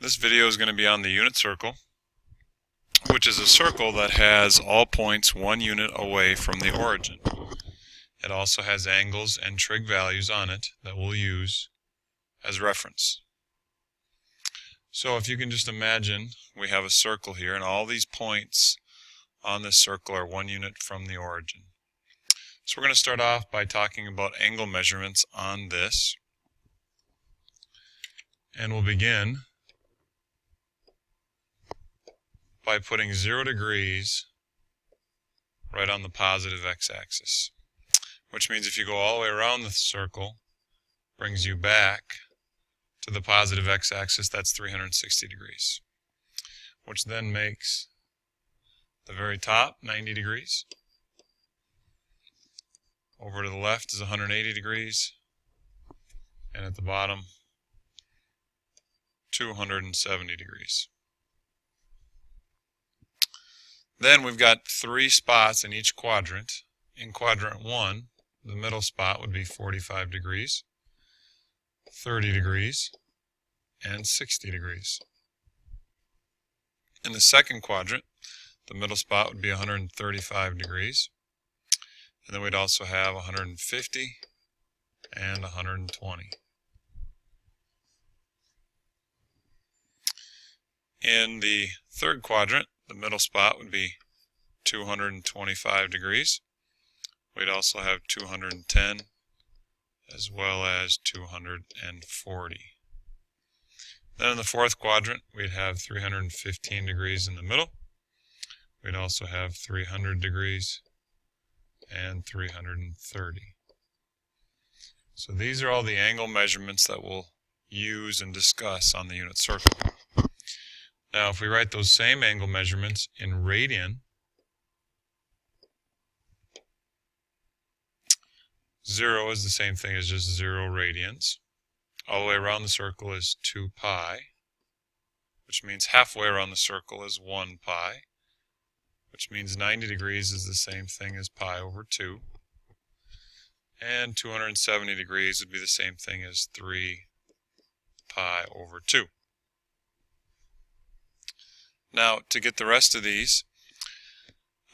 This video is going to be on the unit circle, which is a circle that has all points 1 unit away from the origin. It also has angles and trig values on it that we'll use as reference. So if you can just imagine, we have a circle here and all these points on this circle are 1 unit from the origin. So we're going to start off by talking about angle measurements on this. And we'll begin by putting 0 degrees right on the positive x-axis, which means if you go all the way around the circle, brings you back to the positive x-axis, that's 360 degrees, which then makes the very top 90 degrees. Over to the left is 180 degrees, and at the bottom 270 degrees. Then we've got 3 spots in each quadrant. In quadrant 1, the middle spot would be 45 degrees, 30 degrees, and 60 degrees. In the second quadrant, the middle spot would be 135 degrees. And then we'd also have 150 and 120. In the third quadrant, the middle spot would be 225 degrees. We'd also have 210 as well as 240. Then in the fourth quadrant, we'd have 315 degrees in the middle. We'd also have 300 degrees and 330. So these are all the angle measurements that we'll use and discuss on the unit circle. Now if we write those same angle measurements in radian, 0 is the same thing as just 0 radians. All the way around the circle is 2 pi, which means halfway around the circle is 1 pi, which means 90 degrees is the same thing as pi over 2. And 270 degrees would be the same thing as 3 pi over 2. Now, to get the rest of these,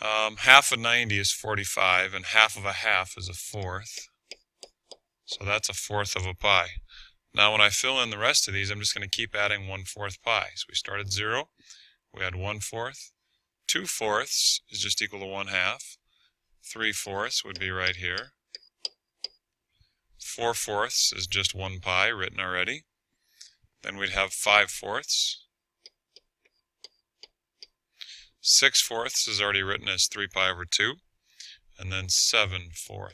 half of 90 is 45, and half of a half is a fourth. So that's a fourth of a pi. Now, when I fill in the rest of these, I'm just going to keep adding 1/4 pi. So we start at 0, we add 1/4. 2/4 is just equal to 1/2. 3/4 would be right here. 4/4 is just 1 pi written already. Then we'd have 5/4. 6/4 is already written as 3 pi over 2. And then 7/4.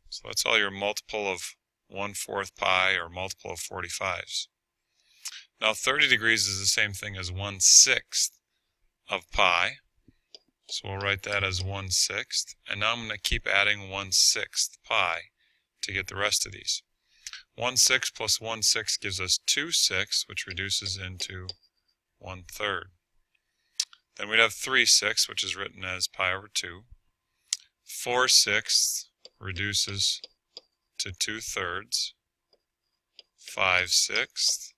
So that's all your multiple of 1/4 pi or multiple of 45s. Now 30 degrees is the same thing as 1/6 of pi. So we'll write that as 1/6. And now I'm going to keep adding 1/6 pi to get the rest of these. 1/6 plus 1/6 gives us 2/6, which reduces into 1/3. Then we'd have 3/6, which is written as pi over 2. 4/6 reduces to 2/3. 5/6.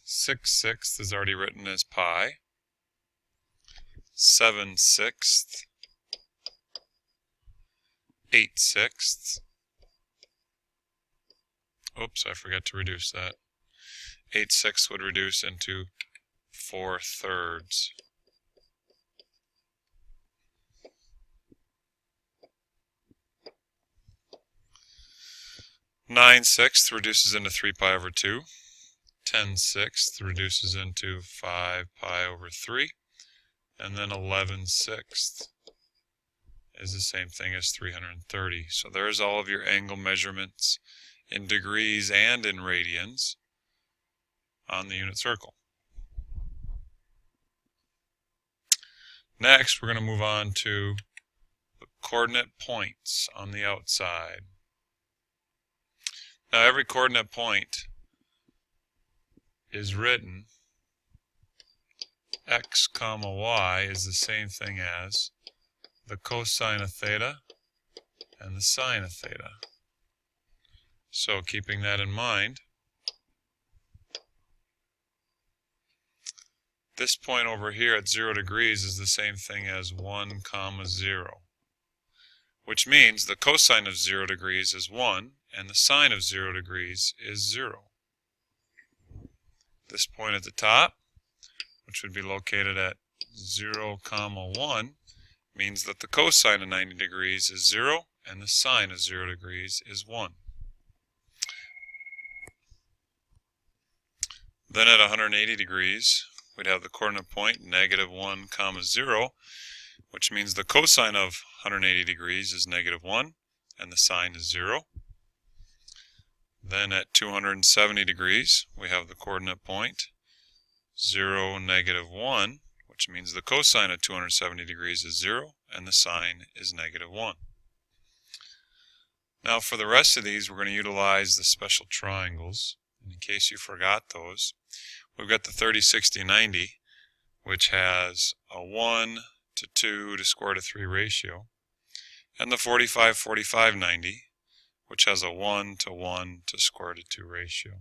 6/6 is already written as pi. 7/6. 8/6. Oops, I forgot to reduce that. 8/6 would reduce into 4/3. 9/6 reduces into 3 pi over 2. 10/6 reduces into 5 pi over 3. And then 11/6 is the same thing as 330. So there's all of your angle measurements in degrees and in radians on the unit circle. Next, we're going to move on to the coordinate points on the outside. Now every coordinate point is written x comma y is the same thing as the cosine of theta and the sine of theta. So keeping that in mind, this point over here at 0 degrees is the same thing as 1, 0. Which means the cosine of 0 degrees is 1 and the sine of 0 degrees is 0. This point at the top, which would be located at 0, 1, means that the cosine of 90 degrees is 0 and the sine of 0 degrees is 1. Then at 180 degrees, we'd have the coordinate point negative 1, 0, which means the cosine of 180 degrees is negative 1 and the sine is 0. Then at 270 degrees, we have the coordinate point 0, negative 1, which means the cosine of 270 degrees is 0 and the sine is negative 1. Now for the rest of these, we're going to utilize the special triangles. In case you forgot those, we've got the 30, 60, 90, which has a 1 to 2 to square root of 3 ratio, and the 45, 45, 90, which has a 1 to 1 to square root of 2 ratio.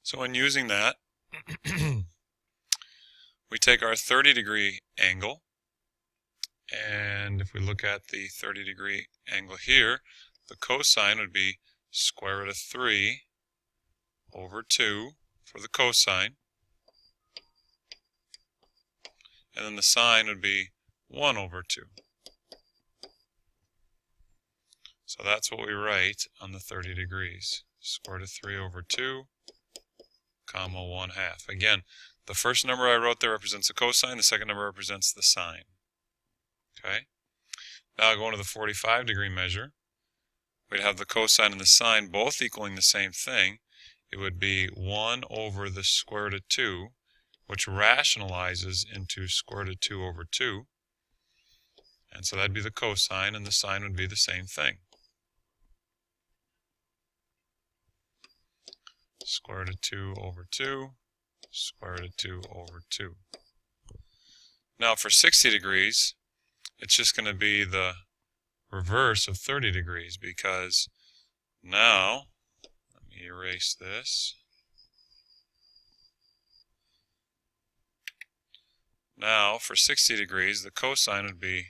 So in using that, we take our 30-degree angle, and if we look at the 30-degree angle here, the cosine would be square root of 3 over 2 for the cosine, and then the sine would be 1 over 2. So that's what we write on the 30 degrees. Square root of 3 over 2, comma 1/2. Again, the first number I wrote there represents the cosine, the second number represents the sine. Okay? Now going to the 45-degree measure, we'd have the cosine and the sine both equaling the same thing. It would be 1 over the square root of 2, which rationalizes into square root of 2 over 2. And so that'd be the cosine, and the sine would be the same thing. Square root of 2 over 2, square root of 2 over 2. Now for 60 degrees, it's just going to be the reverse of 30 degrees, because now, let me erase this. Now for 60 degrees, the cosine would be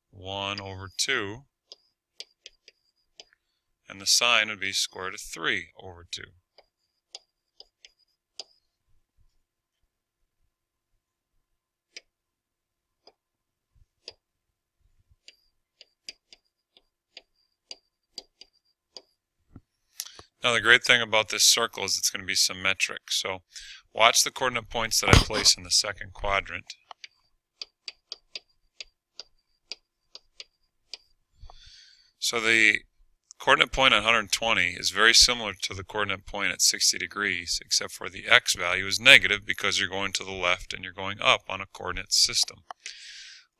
1 over 2, and the sine would be square root of 3 over 2. Now the great thing about this circle is it's going to be symmetric. So watch the coordinate points that I place in the second quadrant. So the coordinate point at 120 is very similar to the coordinate point at 60 degrees, except for the x value is negative because you're going to the left and you're going up on a coordinate system.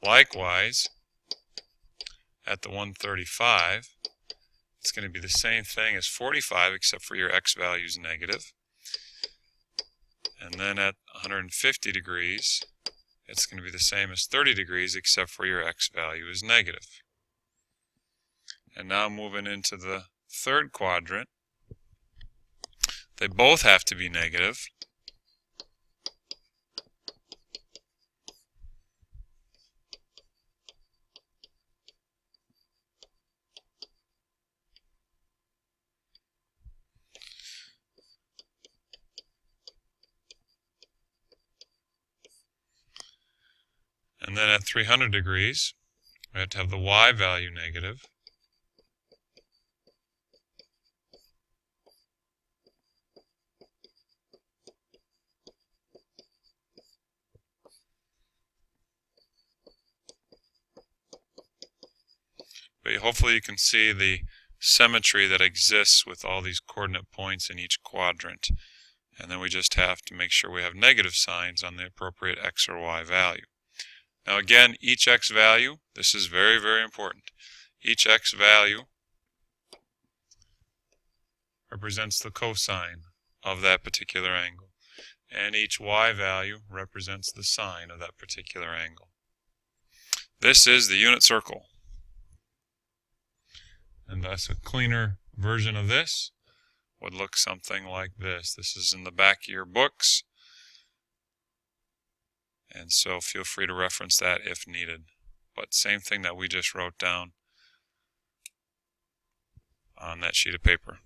Likewise, at the 135, it's going to be the same thing as 45, except for your x value is negative. And then at 150 degrees, it's going to be the same as 30 degrees, except for your x value is negative. And now moving into the third quadrant, they both have to be negative. And then at 300 degrees, we have to have the y value negative. But hopefully you can see the symmetry that exists with all these coordinate points in each quadrant. And then we just have to make sure we have negative signs on the appropriate x or y value. Now again, each x value, this is very, very important. Each x value represents the cosine of that particular angle. And each y value represents the sine of that particular angle. This is the unit circle. And thus a cleaner version of this would look something like this. This is in the back of your books. And so feel free to reference that if needed. But same thing that we just wrote down on that sheet of paper.